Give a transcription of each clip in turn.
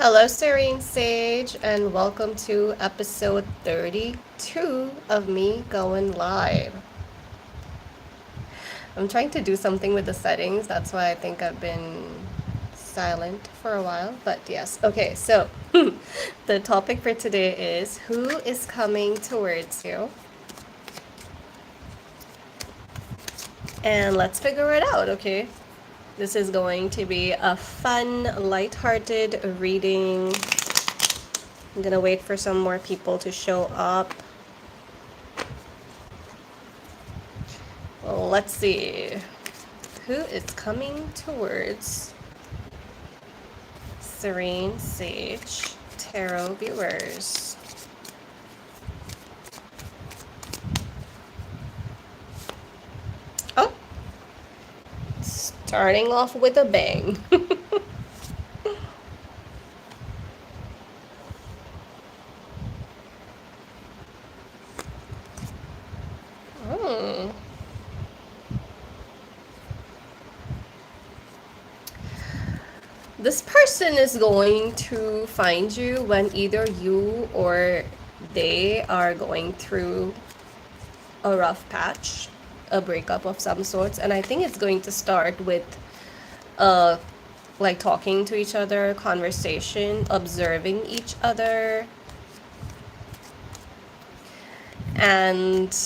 Hello, Serene Sage, and welcome to episode 32 of me going live. I'm trying to do something with the settings, that's why I think I've been silent for a while, but yes. Okay, so the topic for today is who is coming towards you? And let's figure it out, okay? This is going to be a fun, lighthearted reading. I'm gonna wait for some more people to show up. Let's see. Who is coming towards Serene Sage Tarot viewers? Oh, starting off with a bang. Hmm. This person is going to find you when either you or they are going through a rough patch, a breakup of some sorts, and I think it's going to start with uh like talking to each other, conversation, observing each other, and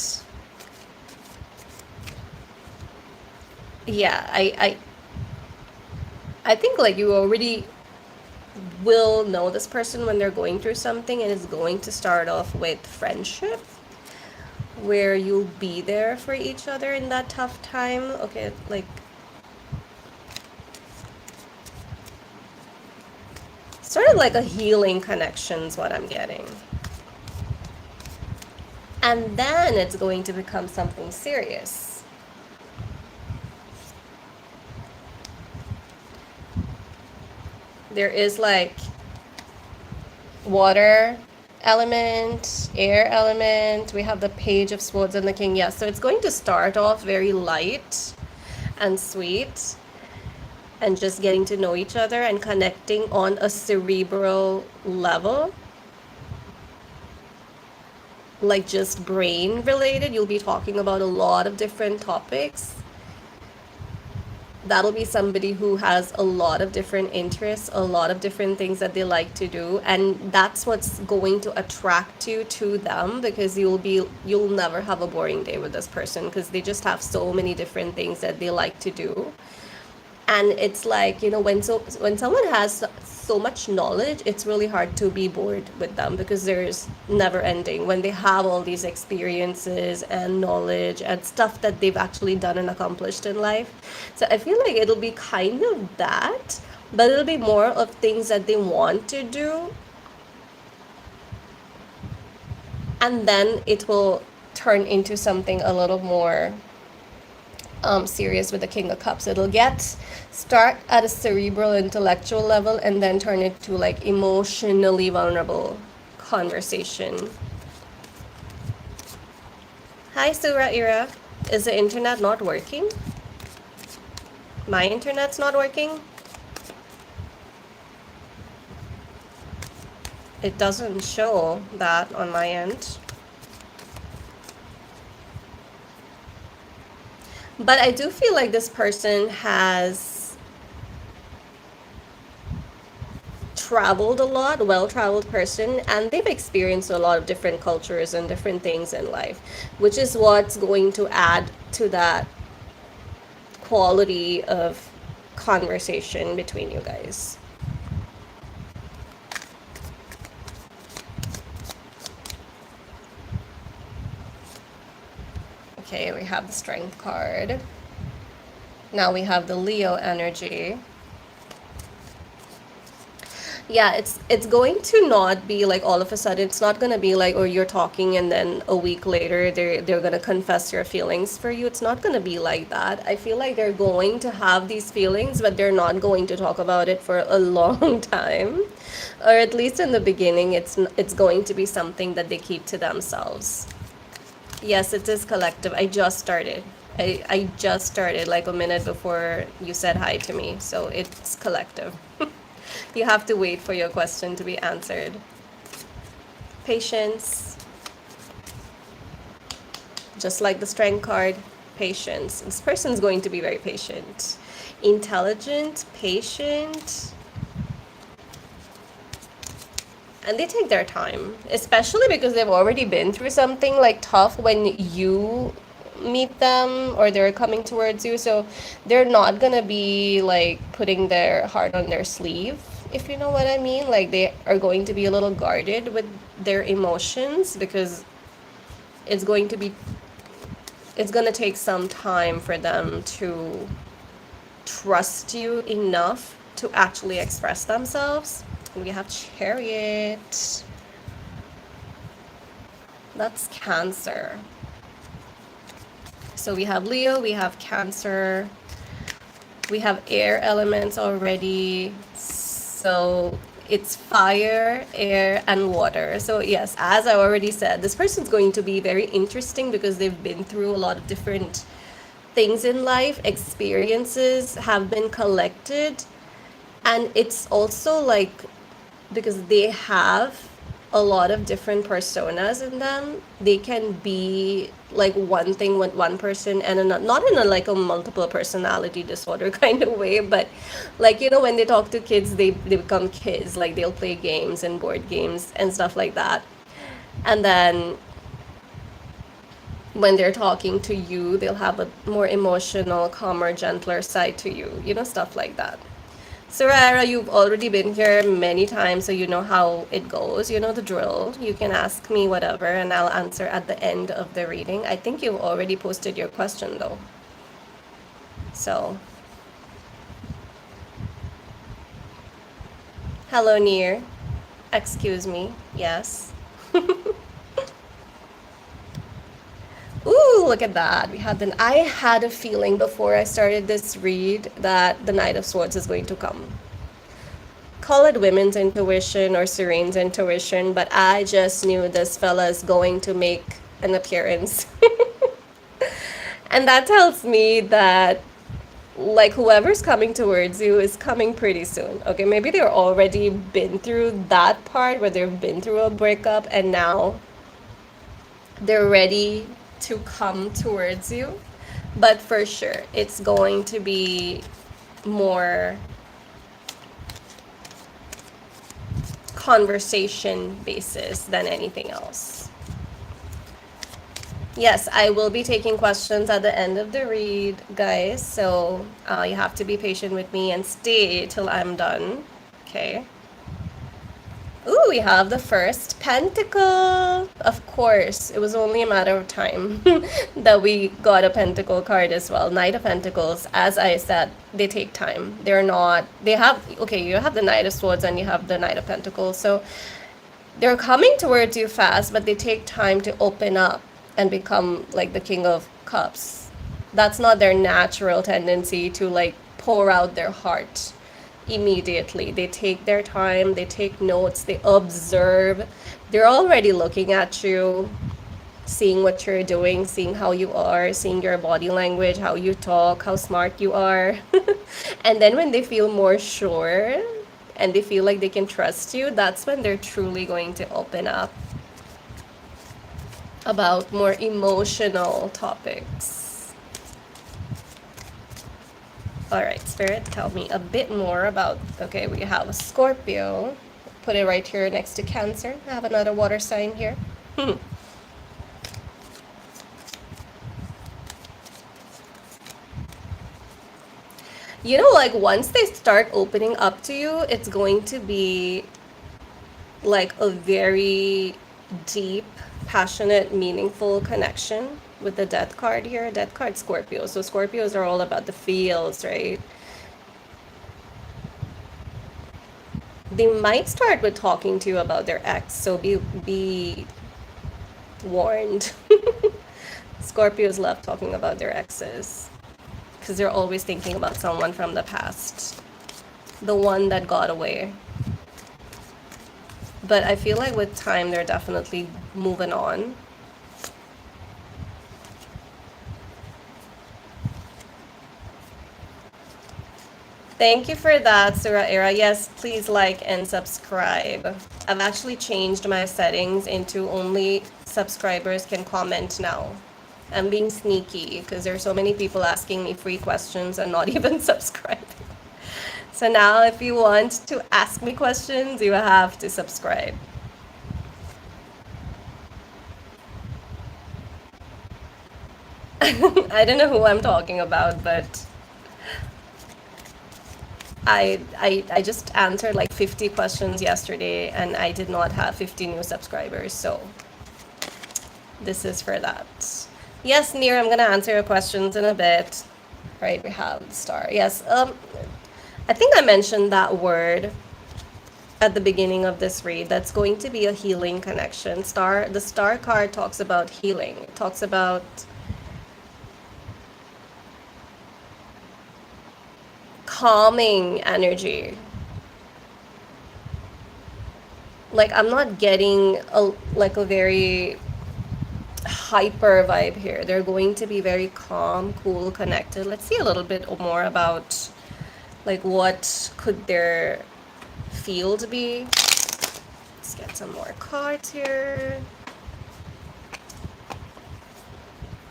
yeah, I think like you already will know this person when they're going through something, and it's going to start off with friendship where you'll be there for each other in that tough time. Okay, like sort of like a healing connection's what I'm getting. And then it's going to become something serious. There is like water element, air element. We have the Page of Swords and the King. Yeah, so it's going to start off very light and sweet and just getting to know each other and connecting on a cerebral level, like just brain related. You'll be talking about a lot of different topics. That'll be somebody who has a lot of different interests, a lot of different things that they like to do, and that's what's going to attract you to them, because you'll never have a boring day with this person because they just have so many different things that they like to do. And it's like, when someone has so much knowledge, it's really hard to be bored with them because there's never ending when they have all these experiences and knowledge and stuff that they've actually done and accomplished in life. So I feel like it'll be kind of that, but it'll be more of things that they want to do, and then it will turn into something a little more serious with the King of Cups. It'll start at a cerebral intellectual level and then turn it to like emotionally vulnerable conversation. Hi, Surah Ira. Is the internet not working? My internet's not working? It doesn't show that on my end. But I do feel like this person has traveled a lot, well-traveled person, and they've experienced a lot of different cultures and different things in life, which is what's going to add to that quality of conversation between you guys. Okay, we have the Strength card. Now we have the Leo energy. Yeah, it's going to not be like all of a sudden. It's not gonna be like, oh, you're talking and then a week later they're gonna confess your feelings for you. It's not gonna be like that. I feel like they're going to have these feelings, but they're not going to talk about it for a long time, or at least in the beginning. It's going to be something that they keep to themselves. Yes, it is collective. I just started. I just started like a minute before you said hi to me, so it's collective. You have to wait for your question to be answered. Patience, just like the strength card, patience. This person's going to be very patient. Intelligent, patient, and they take their time, especially because they've already been through something like tough when you meet them or they're coming towards you. So they're not gonna be like putting their heart on their sleeve, if you know what I mean. Like they are going to be a little guarded with their emotions because it's going to be it's gonna take some time for them to trust you enough to actually express themselves. We have Chariot. That's Cancer. So we have Leo, we have Cancer, we have air elements already. So it's fire, air, and water. So yes, as I already said, this person's going to be very interesting because they've been through a lot of different things in life, experiences have been collected, and it's also like because they have a lot of different personas in them, they can be like one thing with one person and not in a like a multiple personality disorder kind of way, but like you know when they talk to kids, they become kids, like they'll play games and board games and stuff like that, and then when they're talking to you, they'll have a more emotional, calmer, gentler side to you, you know, stuff like that. Sarara, you've already been here many times, so you know how it goes. You know the drill. You can ask me whatever, and I'll answer at the end of the reading. I think you've already posted your question, though. So, hello, Near. Excuse me. Yes. Ooh, look at that. I had a feeling before I started this read that the Knight of Swords is going to come. Call it women's intuition or Serene's intuition, but I just knew this fella is going to make an appearance. And that tells me that like whoever's coming towards you is coming pretty soon. Okay, maybe they're already been through that part where they've been through a breakup and now they're ready to come towards you. But for sure, it's going to be more conversation basis than anything else. Yes, I will be taking questions at the end of the read, guys. So you have to be patient with me and stay till I'm done. Okay. Ooh, we have the first pentacle. Of course, it was only a matter of time that we got a pentacle card as well. Knight of Pentacles, as I said, they take time. They're not, they have, okay, you have the Knight of Swords and you have the Knight of Pentacles. So they're coming towards you fast, but they take time to open up and become like the King of Cups. That's not their natural tendency to like pour out their heart immediately. They take their time, they take notes, they observe. They're already looking at you, seeing what you're doing, seeing how you are, seeing your body language, how you talk, how smart you are. And then when they feel more sure and they feel like they can trust you, that's when they're truly going to open up about more emotional topics. All right, Spirit, tell me a bit more about, okay, we have a Scorpio. Put it right here next to Cancer. I have another water sign here. You know, like once they start opening up to you, it's going to be like a very deep, passionate, meaningful connection with the Death card here. Death card, Scorpio. So Scorpios are all about the feels, right? They might start with talking to you about their ex, so be warned. Scorpios love talking about their exes because they're always thinking about someone from the past, the one that got away. But I feel like with time, they're definitely moving on. Thank you for that, Sura Era. Yes, please like and subscribe. I've actually changed my settings into only subscribers can comment now. I'm being sneaky because there's so many people asking me free questions and not even subscribing. So now if you want to ask me questions, you have to subscribe. I don't know who I'm talking about, but I just answered like 50 questions yesterday and I did not have 50 new subscribers, so this is for that. Yes, Neer, I'm gonna answer your questions in a bit. Right, we have the star. Yes, I think I mentioned that word at the beginning of this read. That's going to be a healing connection. Star, the star card talks about healing. It talks about calming energy. Like I'm not getting a very hyper vibe here. They're going to be very calm, cool, connected. Let's see a little bit more about like what could their field be. Let's get some more cards here.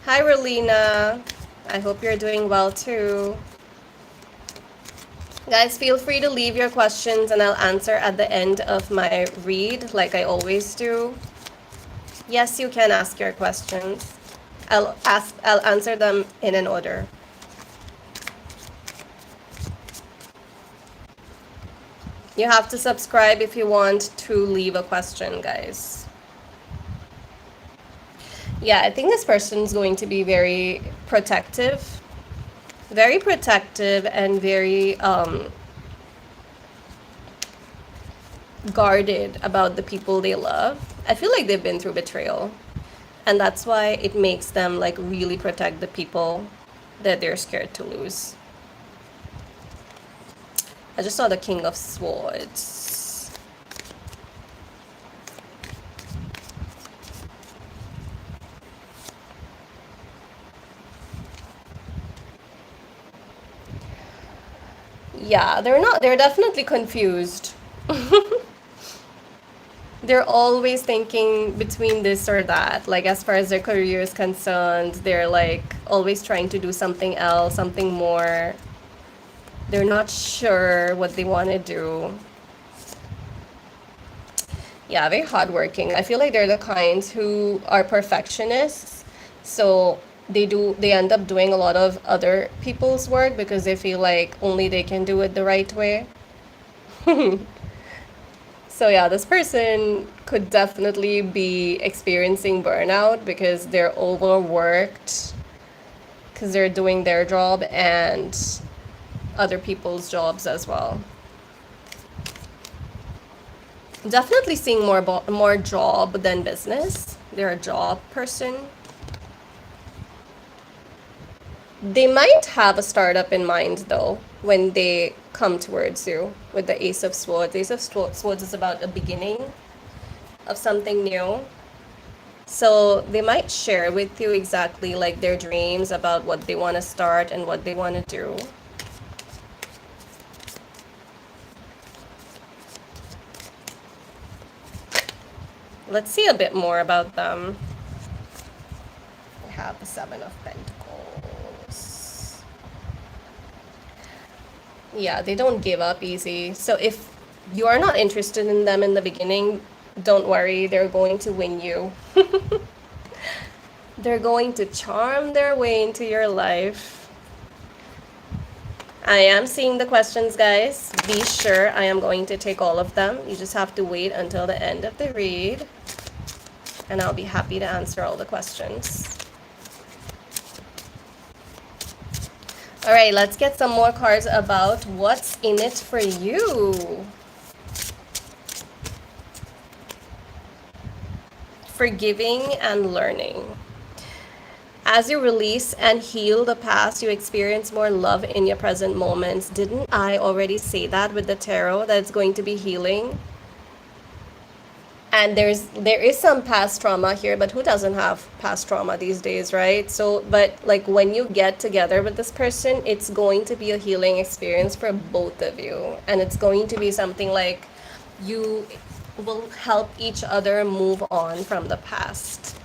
Hi, Rolina. I hope you're doing well too. Guys, feel free to leave your questions and I'll answer at the end of my read, like I always do. Yes, you can ask your questions. I'll answer them in an order. You have to subscribe if you want to leave a question, guys. Yeah, I think this person's going to be very protective and very guarded about the people they love. I feel like they've been through betrayal, and that's why it makes them like really protect the people that they're scared to lose. I just saw the King of Swords. Yeah, they're definitely confused. They're always thinking between this or that. Like as far as their career is concerned, they're like always trying to do something else, something more. They're not sure what they want to do. Yeah, very hardworking. I feel like they're the kinds who are perfectionists. So they end up doing a lot of other people's work because they feel like only they can do it the right way. So yeah, this person could definitely be experiencing burnout because they're overworked because they're doing their job and other people's jobs as well. Definitely seeing more job than business. They're a job person. They might have a startup in mind though when they come towards you with the Ace of Swords. Ace of Swords is about a beginning of something new. So they might share with you exactly like their dreams about what they want to start and what they want to do. Let's see a bit more about them. We have the Seven of Pentacles. Yeah, they don't give up easy. So if you are not interested in them in the beginning, don't worry, they're going to win you. They're going to charm their way into your life. I am seeing the questions, guys. Be sure I am going to take all of them. You just have to wait until the end of the read, and I'll be happy to answer all the questions. All right, let's get some more cards about what's in it for you. Forgiving and learning. As you release and heal the past, you experience more love in your present moments. Didn't I already say that with the tarot, that it's going to be healing? And there is some past trauma here, but who doesn't have past trauma these days, right? So but like when you get together with this person, it's going to be a healing experience for both of you, and it's going to be something like you will help each other move on from the past.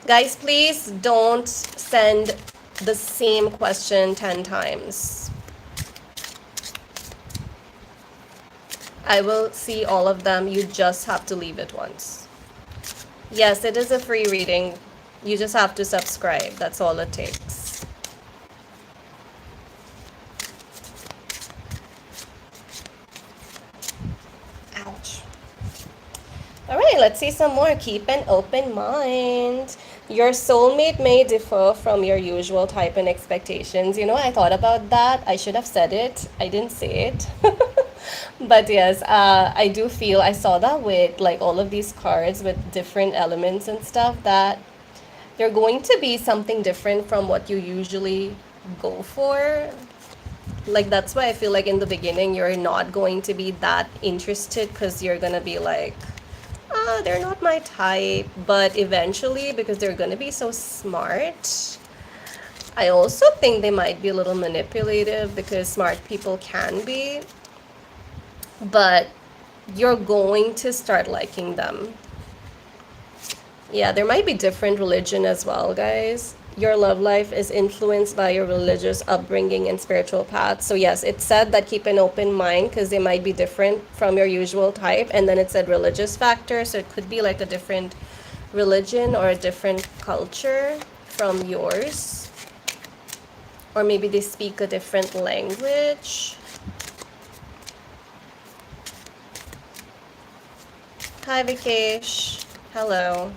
Guys, please don't send the same question 10 times. I will see all of them. You just have to leave it once. Yes, it is a free reading. You just have to subscribe. That's all it takes. Ouch. All right, let's see some more. Keep an open mind. Your soulmate may differ from your usual type and expectations. You know, I thought about that. I should have said it. I didn't say it. But yes, I do feel I saw that with like all of these cards with different elements and stuff, that they're going to be something different from what you usually go for. Like that's why I feel like in the beginning you're not going to be that interested, because you're gonna be like, they're not my type. But eventually, because they're gonna be so smart, I also think they might be a little manipulative, because smart people can be, but you're going to start liking them. Yeah, there might be different religion as well, guys. Your love life is influenced by your religious upbringing and spiritual path. So yes, it said that keep an open mind, because they might be different from your usual type. And then it said religious factor. So it could be like a different religion or a different culture from yours. Or maybe they speak a different language. Hi, Vikesh. Hello.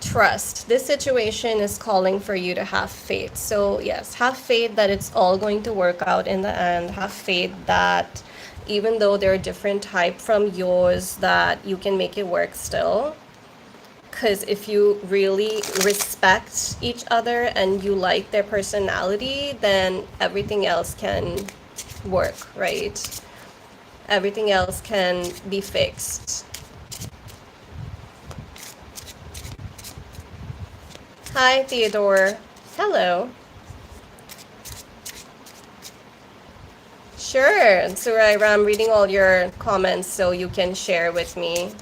Trust. This situation is calling for you to have faith. So yes, have faith that it's all going to work out in the end. Have faith that even though they're a different type from yours, that you can make it work still. Because if you really respect each other and you like their personality, then everything else can work, right? Everything else can be fixed. Hi, Theodore. Hello. Sure, Suraira, I'm reading all your comments so you can share with me.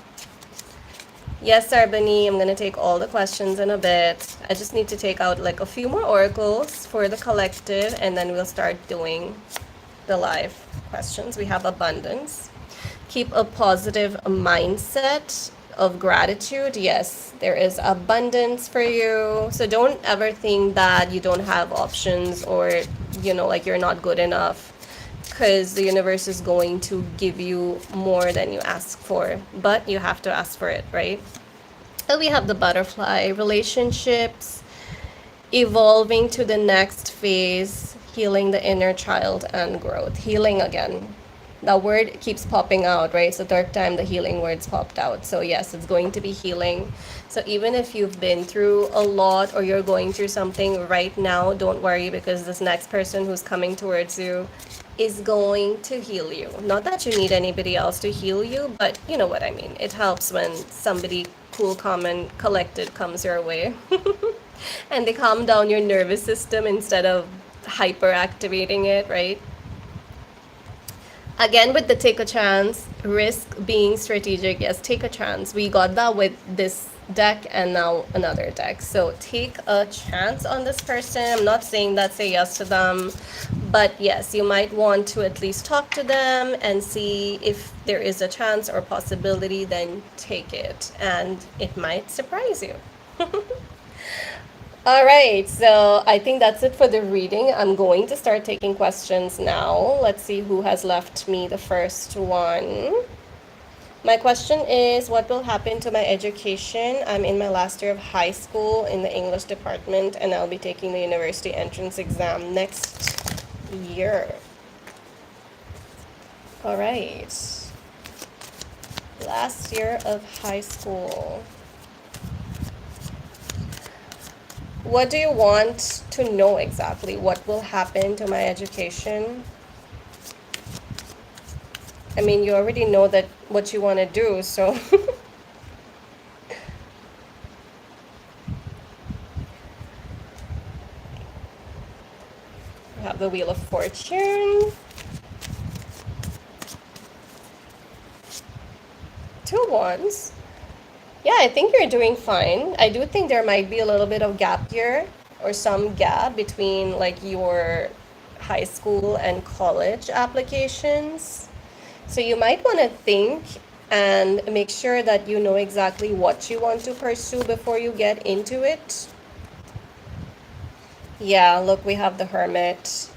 Yes, Arbani, I'm gonna take all the questions in a bit. I just need to take out like a few more oracles for the collective, and then we'll start doing the live questions. We have abundance. Keep a positive mindset of gratitude. Yes, there is abundance for you. So don't ever think that you don't have options, or, you know, like you're not good enough, because the universe is going to give you more than you ask for, but you have to ask for it, right? And we have the butterfly, relationships, evolving to the next phase, healing the inner child and growth. Healing again. The word keeps popping out, right? It's the third time the healing words popped out. So yes, it's going to be healing. So even if you've been through a lot, or you're going through something right now, don't worry, because this next person who's coming towards you is going to heal you. Not that you need anybody else to heal you, but you know what I mean. It helps when somebody cool, calm, and collected comes your way. And they calm down your nervous system instead of hyperactivating it, right? Again, with the take a chance, risk being strategic. Yes, take a chance. We got that with this deck and now another deck. So take a chance on this person. I'm not saying that say yes to them, but yes, you might want to at least talk to them and see if there is a chance or possibility, then take it, and it might surprise you. All right, so I think that's it for the reading. I'm going to start taking questions now. Let's see who has left me the first one. My question is, what will happen to my education? I'm in my last year of high school in the English department, and I'll be taking the university entrance exam next year. All right. Last year of high school. What do you want to know exactly? What will happen to my education? I mean, you already know that what you want to do, so we have the Wheel of Fortune. Two wands. Yeah, I think you're doing fine. I do think there might be a little bit of gap here or some gap between like your high school and college applications. So you might want to think and make sure that you know exactly what you want to pursue before you get into it. Yeah, look, we have the Hermit.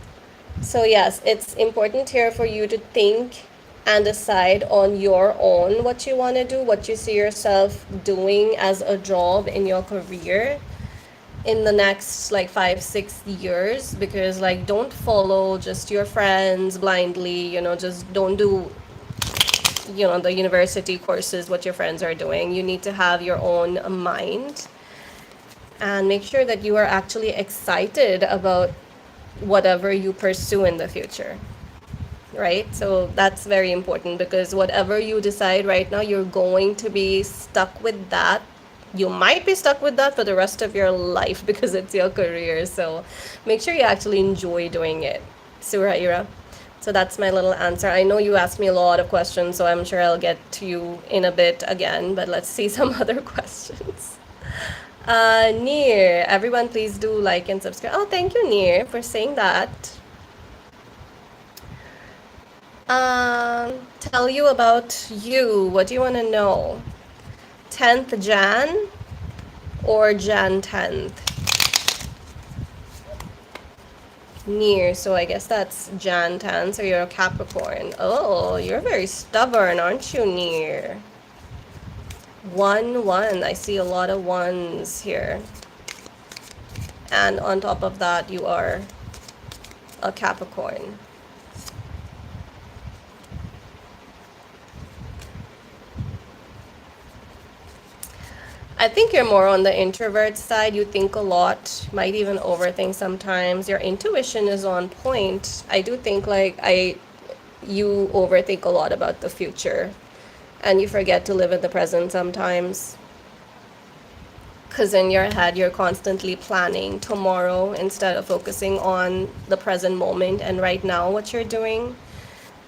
So yes, it's important here for you to think and decide on your own what you want to do, what you see yourself doing as a job in your career in the next like 5 6 years, because like don't follow just your friends blindly, just don't do the university courses what your friends are doing. You need to have your own mind and make sure that you are actually excited about whatever you pursue in the future, right? So that's very important, because whatever you decide right now, you're going to be stuck with that. You might be stuck with that for the rest of your life because it's your career. So make sure you actually enjoy doing it. Suraira. So that's my little answer. I know you asked me a lot of questions, so I'm sure I'll get to you in a bit again, but let's see some other questions. Neer, everyone please do like and subscribe. Oh, thank you, Neer, for saying that. Tell you about you. What do you want to know? 10th Jan or Jan 10th? Near, so I guess that's Jan 10th, so you're a Capricorn. Oh, you're very stubborn, aren't you, Near? 1 1. I see a lot of ones here. And on top of that, you are a Capricorn. I think you're more on the introvert side. You think a lot, might even overthink sometimes. Your intuition is on point. I do think like you overthink a lot about the future and you forget to live in the present sometimes. Because in your head, you're constantly planning tomorrow instead of focusing on the present moment and right now what you're doing.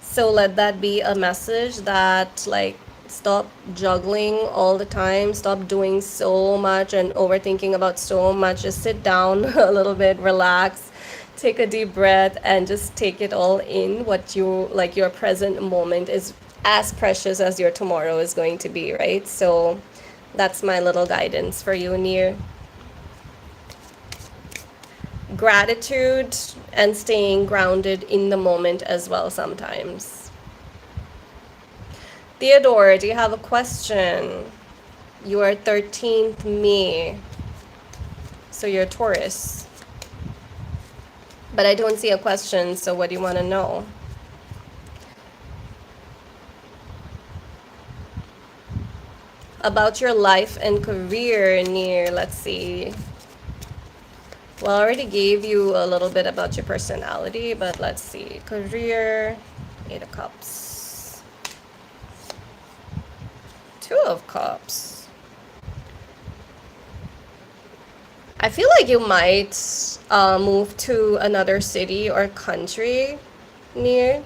So let that be a message that like stop juggling all the time, stop doing so much and overthinking about so much. Just sit down a little bit, relax, take a deep breath and just take it all in. What you like, your present moment is as precious as your tomorrow is going to be, right? So that's my little guidance for you, Near. Gratitude and staying grounded in the moment as well sometimes. Theodore, do you have a question? You are 13th May, so you're Taurus. But I don't see a question, so what do you want to know? About your life and career, Near, let's see. Well, I already gave you a little bit about your personality, but let's see. Career, 8 of Cups. 2 of Cups. I feel like you might move to another city or country, Near.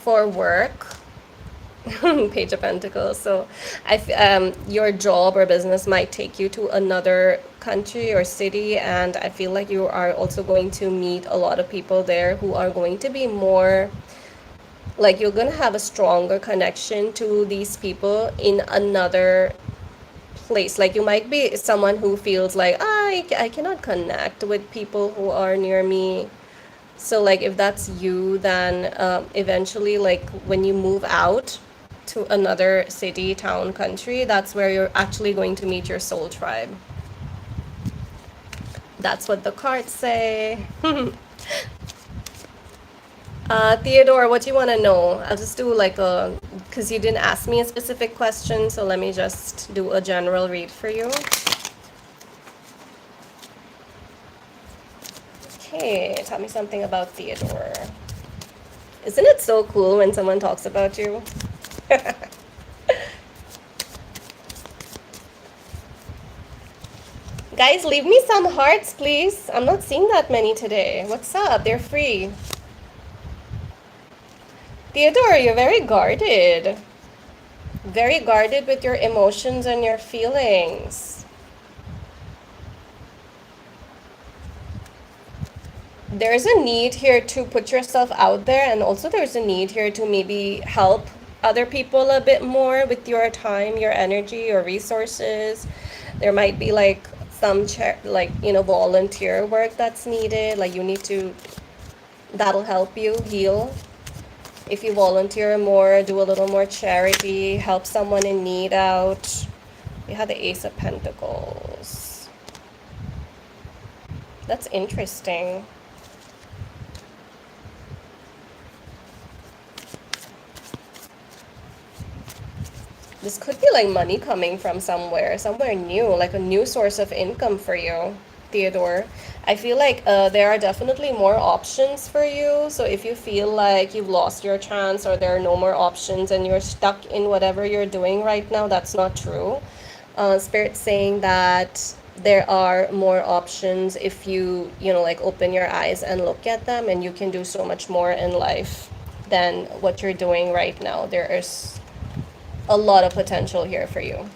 For work. Page of Pentacles. So your job or business might take you to another country or city, and I feel like you are also going to meet a lot of people there who are going to be more like, you're going to have a stronger connection to these people in another place. Like you might be someone who feels like, I cannot connect with people who are near me. So like if that's you, then eventually like when you move out to another city, town, country, that's where you're actually going to meet your soul tribe. That's what the cards say. Theodore, what do you want to know? I'll just do like a, because you didn't ask me a specific question, so let me just do a general read for you. Okay, tell me something about Theodore. Isn't it so cool when someone talks about you? Guys, leave me some hearts, please. I'm not seeing that many today. What's up? They're free. Theodore, you're very guarded. Very guarded with your emotions and your feelings. There's a need here to put yourself out there, and also there's a need here to maybe help other people a bit more with your time, your energy, your resources. There might be like some volunteer work that's needed, like you need to, that'll help you heal. If you volunteer more, do a little more charity, help someone in need out. You have the Ace of Pentacles. That's interesting. This could be like money coming from somewhere new, like a new source of income for you, Theodore. I feel like there are definitely more options for you. So if you feel like you've lost your chance or there are no more options and you're stuck in whatever you're doing right now, that's not true. Spirit's saying that there are more options if you, like open your eyes and look at them, and you can do so much more in life than what you're doing right now. There is a lot of potential here for you.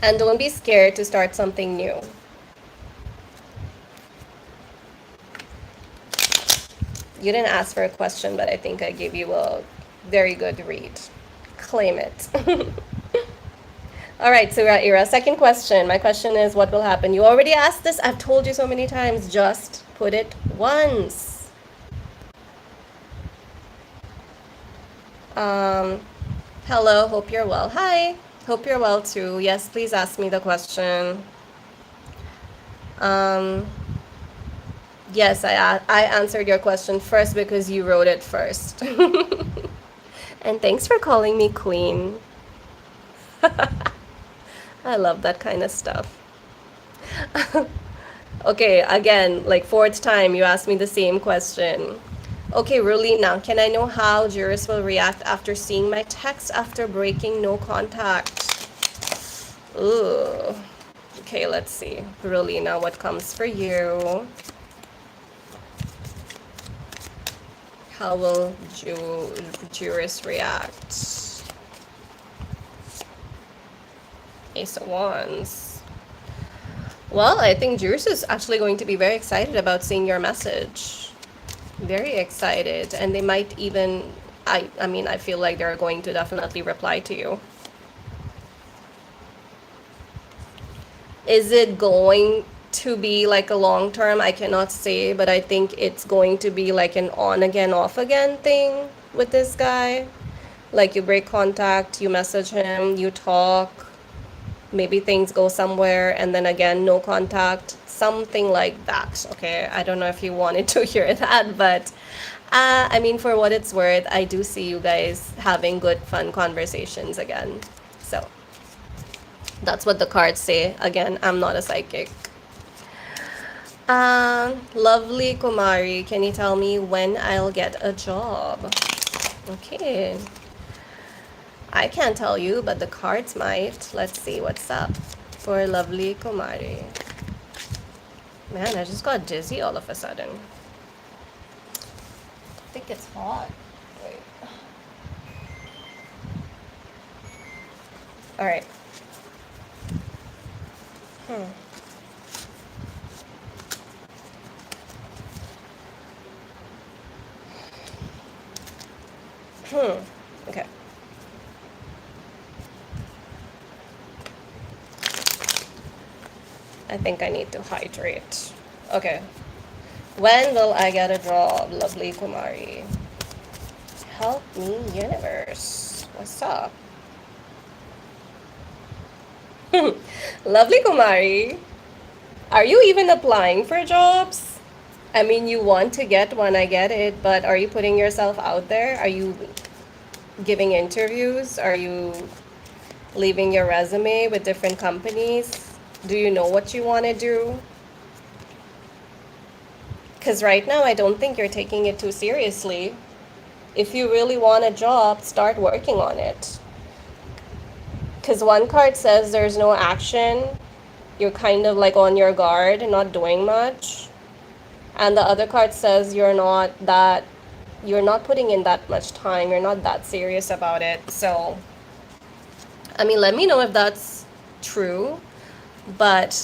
And don't be scared to start something new. You didn't ask for a question, but I think I gave you a very good read. Claim it. All right, so Ira, second question. My question is, what will happen? You already asked this. I've told you so many times. Just put it once. Hello, hope you're well. Hi, hope you're well too. Yes, please ask me the question. Yes, I answered your question first because you wrote it first. And thanks for calling me queen. I love that kind of stuff. Okay, again, like fourth time you asked me the same question. Okay, Rolina, can I know how jurors will react after seeing my text after breaking no contact? Ooh. Okay, let's see. Rolina, what comes for you? How will jurors react? Ace of Wands. Well, I think jurors is actually going to be very excited about seeing your message. Very excited. And they might even, I mean, I feel like they're going to definitely reply to you. Is it going to be like a long term? I cannot say, but I think it's going to be like an on again, off again thing with this guy. Like you break contact, you message him, you talk, maybe things go somewhere, and then again, no contact, something like that. Okay, I don't know if you wanted to hear that, but I mean, for what it's worth, I do see you guys having good, fun conversations again. So that's what the cards say. Again, I'm not a psychic. Lovely Kumari, can you tell me when I'll get a job? Okay. I can't tell you, but the cards might. Let's see what's up for lovely Kumari. Man, I just got dizzy all of a sudden. I think it's hot. Wait. All right. Okay. I think I need to hydrate. Okay. When will I get a job, lovely Kumari? Help me, universe. What's up? Lovely Kumari. Are you even applying for jobs? I mean, you want to get one, I get it, but are you putting yourself out there? Are you giving interviews? Are you leaving your resume with different companies? Do you know what you want to do? Because right now, I don't think you're taking it too seriously. If you really want a job, start working on it. Because one card says there's no action. You're kind of like on your guard and not doing much. And the other card says you're not putting in that much time. You're not that serious about it. So, I mean, let me know if that's true. But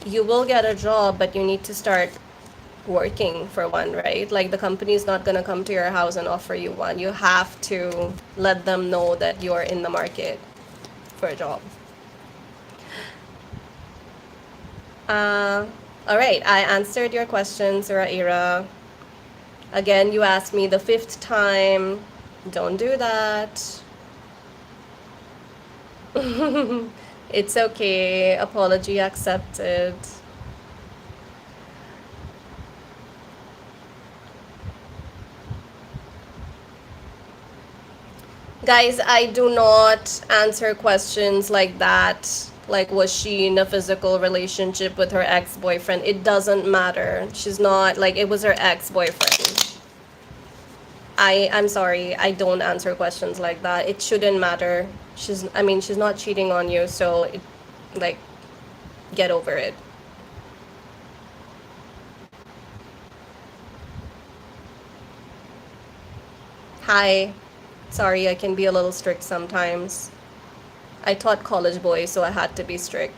you will get a job, but you need to start working for one, right? Like the company's not going to come to your house and offer you one. You have to let them know that you're in the market for a job. Uh, all right, I answered your question, Suraira. Again, you asked me the fifth time. Don't do that. It's okay. Apology accepted. Guys, I do not answer questions like that. Like, was she in a physical relationship with her ex boyfriend? It doesn't matter. She's not, like, it was her ex boyfriend. I'm sorry, I don't answer questions like that. It shouldn't matter. I mean, she's not cheating on you, so, like, get over it. Hi. Sorry, I can be a little strict sometimes. I taught college boys, so I had to be strict.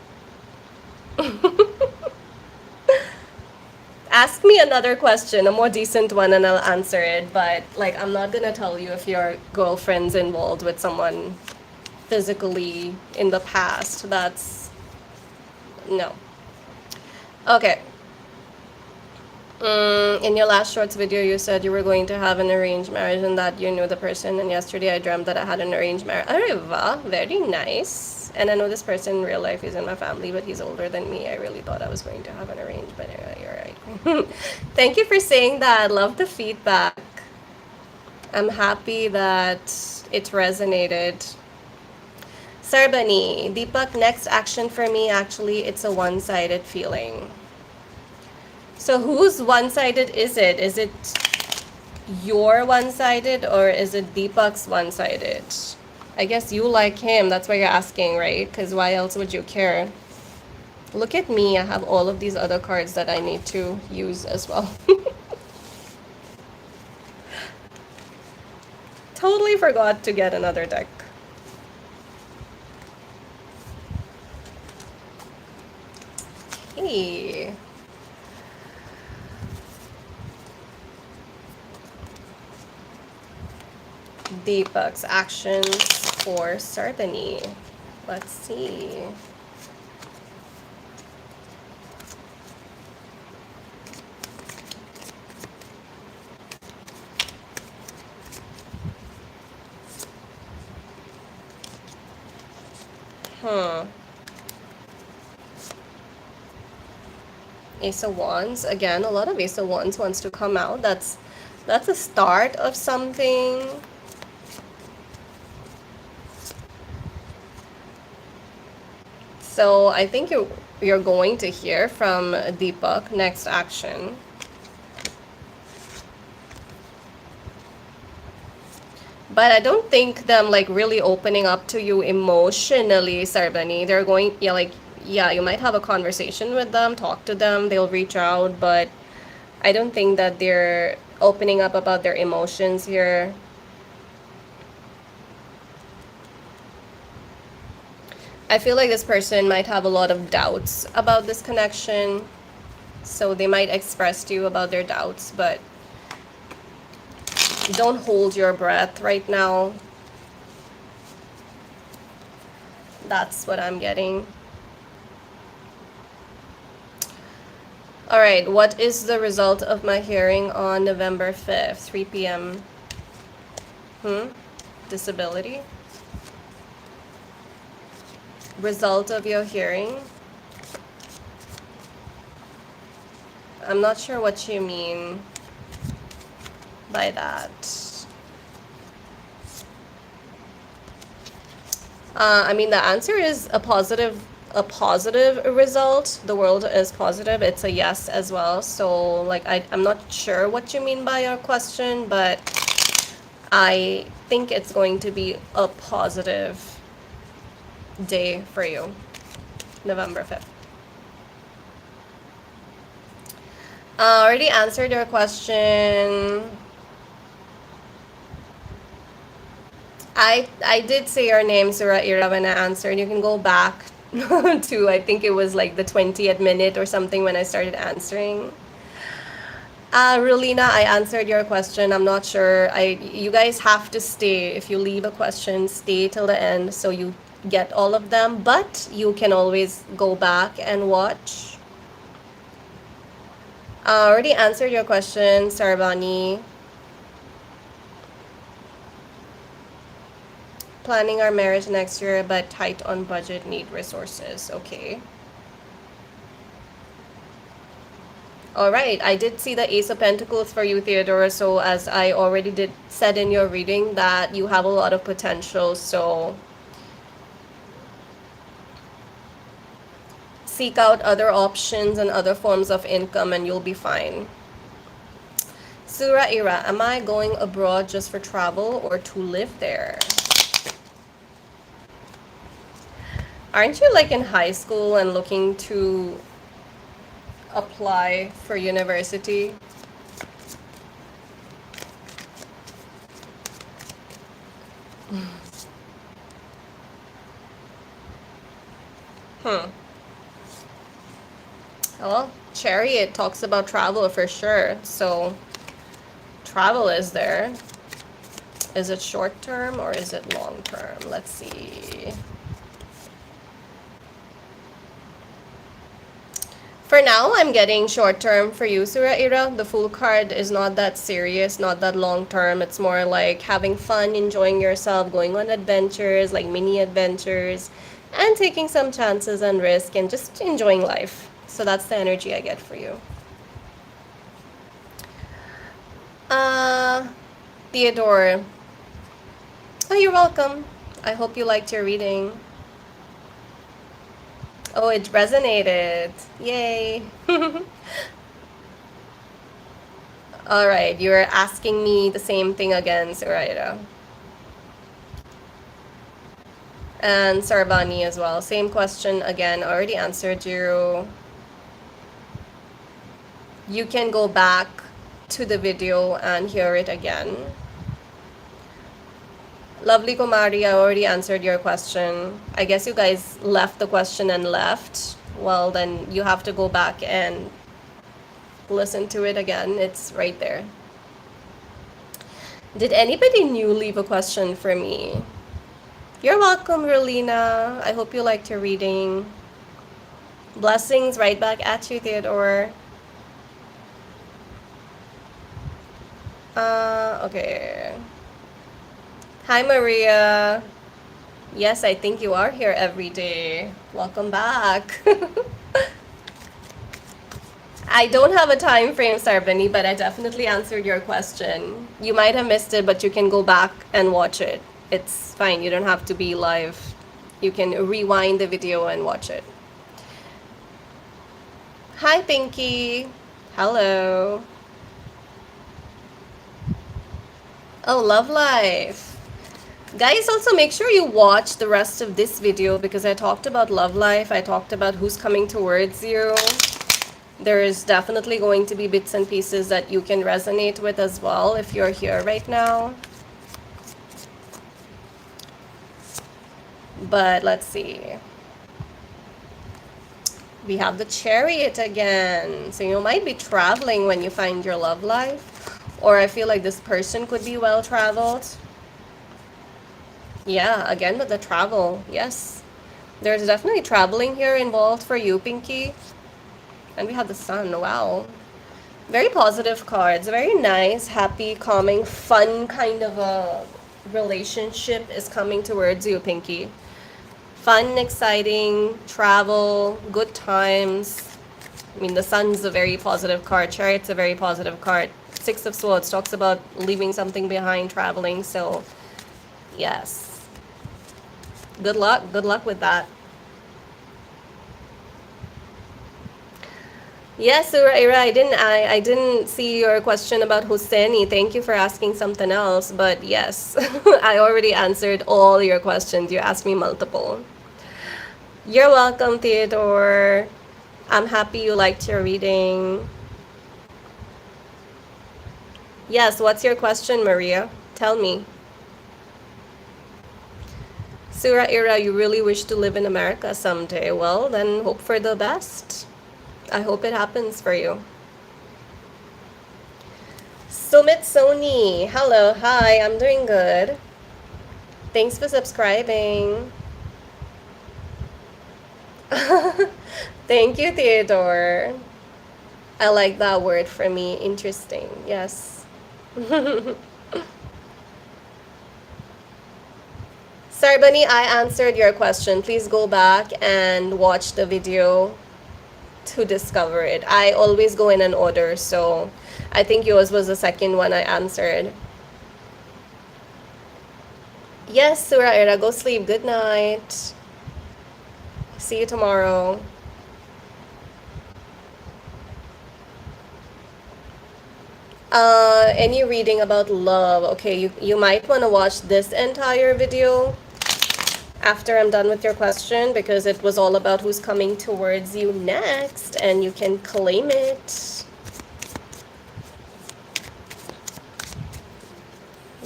Ask me another question, a more decent one, and I'll answer it. But, like, I'm not gonna tell you if your girlfriend's involved with someone physically in the past. That's no. Okay. In your last shorts video, you said you were going to have an arranged marriage and that you knew the person. And yesterday, I dreamt that I had an arranged marriage. Arriva, very nice. And I know this person in real life is in my family, but he's older than me. I really thought I was going to have an arranged, but you're right. Thank you for saying that. Love the feedback. I'm happy that it resonated. Sarbani, Deepak, next action for me, actually, it's a one-sided feeling. So whose one-sided is it? Is it your one-sided or is it Deepak's one-sided? I guess you like him. That's why you're asking, right? Because why else would you care? Look at me. I have all of these other cards that I need to use as well. Totally forgot to get another deck. Hey. Deepak's actions for Sarbani. Let's see. Ace of Wands. Again, a lot of Ace of Wands wants to come out. That's a start of something. So I think you're going to hear from Deepak next action. But I don't think them like really opening up to you emotionally, Sarbani. They're going, yeah, like, yeah, you might have a conversation with them, talk to them, they'll reach out, but I don't think that they're opening up about their emotions here. I feel like this person might have a lot of doubts about this connection. So they might express to you about their doubts, but don't hold your breath right now. That's what I'm getting. All right, what is the result of my hearing on November 5th, 3 p.m.? Disability? Result of your hearing? I'm not sure what you mean by that. I mean, the answer is a positive result. The world is positive. It's a yes as well. So like I'm not sure what you mean by your question, but I think it's going to be a positive day for you. November 5th. Already answered your question. I did say your name, Surah Ira, when I answered. You can go back to, I think it was like the 20th minute or something when I started answering. Rulina, I answered your question. I'm not sure. You guys have to stay. If you leave a question, stay till the end so you get all of them. But you can always go back and watch. I already answered your question, Sarbani. Planning our marriage next year, but tight on budget, need resources. Okay. All right, I did see the Ace of Pentacles for you, Theodora. So as I already said in your reading, that you have a lot of potential. So seek out other options and other forms of income and you'll be fine. Surah Ira, am I going abroad just for travel or to live there? Aren't you like in high school and looking to apply for university? Well, Chariot talks about travel for sure. So travel is there. Is it short term or is it long term? Let's see. For now, I'm getting short term for you, Surah Ira. The Fool card is not that serious, not that long term. It's more like having fun, enjoying yourself, going on adventures, like mini adventures, and taking some chances and risk and just enjoying life. So that's the energy I get for you. Theodore. Oh, you're welcome. I hope you liked your reading. Oh, it resonated. Yay. All right, you're asking me the same thing again, Suraira. And Sarbani as well. Same question again. Already answered you. You can go back to the video and hear it again. Lovely Kumari, I already answered your question. I guess you guys left the question and left. Well, then you have to go back and listen to it again. It's right there. Did anybody new leave a question for me? You're welcome, Rolina. I hope you liked your reading. Blessings right back at you, Theodore. Okay. Hi, Maria. Yes, I think you are here every day. Welcome back. I don't have a time frame, Sarbani, but I definitely answered your question. You might have missed it, but you can go back and watch it. It's fine. You don't have to be live. You can rewind the video and watch it. Hi, Pinky. Hello. Oh, love life. Guys, also make sure you watch the rest of this video because I talked about love life. I talked about who's coming towards you. There is definitely going to be bits and pieces that you can resonate with as well if you're here right now. But let's see. We have the Chariot again. So you might be traveling when you find your love life. Or I feel like this person could be well traveled. Yeah, again with the travel. Yes. There's definitely traveling here involved for you, Pinky. And we have the Sun. Wow. Very positive cards. Very nice, happy, calming, fun kind of a relationship is coming towards you, Pinky. Fun, exciting, travel, good times. I mean, the Sun's a very positive card. Chariot's a very positive card. Six of Swords talks about leaving something behind, traveling. So, yes. Good luck. Good luck with that. Yes, Ira, I didn't see your question about Husseini. Thank you for asking something else. But yes, I already answered all your questions. You asked me multiple. You're welcome, Theodore. I'm happy you liked your reading. Yes, what's your question, Maria? Tell me. Surah Ira, you really wish to live in America someday. Well, then hope for the best. I hope it happens for you. Sumit Sony. Hello, hi, I'm doing good. Thanks for subscribing. Thank you, Theodore. I like that word for me. Interesting. Yes. Sorry, Bunny, I answered your question. Please go back and watch the video to discover it. I always go in an order, so I think yours was the second one I answered. Yes, Suraira, go sleep. Good night. See you tomorrow. Any reading about love? Okay, you might want to watch this entire video after I'm done with your question, because it was all about who's coming towards you next, and you can claim it.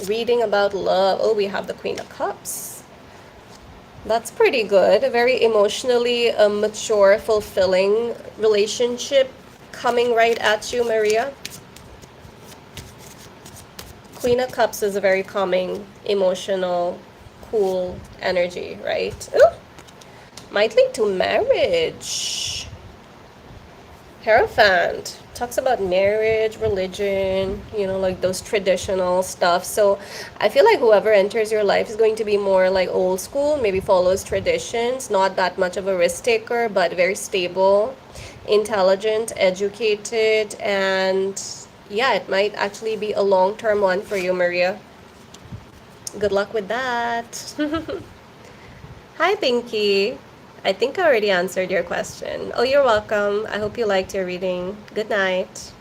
Reading about love. Oh, we have the Queen of Cups. That's pretty good. A very emotionally mature, fulfilling relationship coming right at you, Maria. Queen of Cups is a very calming, emotional, cool energy, right? Ooh, might lead to marriage. Hierophant talks about marriage, religion, you know, like those traditional stuff. So I feel like whoever enters your life is going to be more like old school, maybe follows traditions, not that much of a risk taker, but very stable, intelligent, educated, and yeah, it might actually be a long-term one for you, Maria. Good luck with that. Hi, Pinky. I think I already answered your question. Oh, you're welcome. I hope you liked your reading. Good night.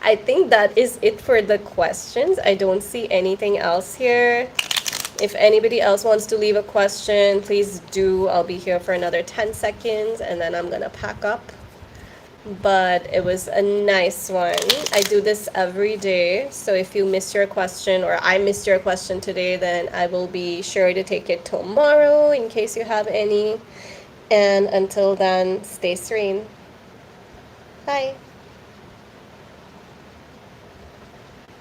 I think that is it for the questions. I don't see anything else here. If anybody else wants to leave a question, please do. I'll be here for another 10 seconds and then I'm gonna pack up. But it was a nice one. I do this every day, so if you missed your question or I missed your question today, then I will be sure to take it tomorrow in case you have any. And until then, stay serene. Bye.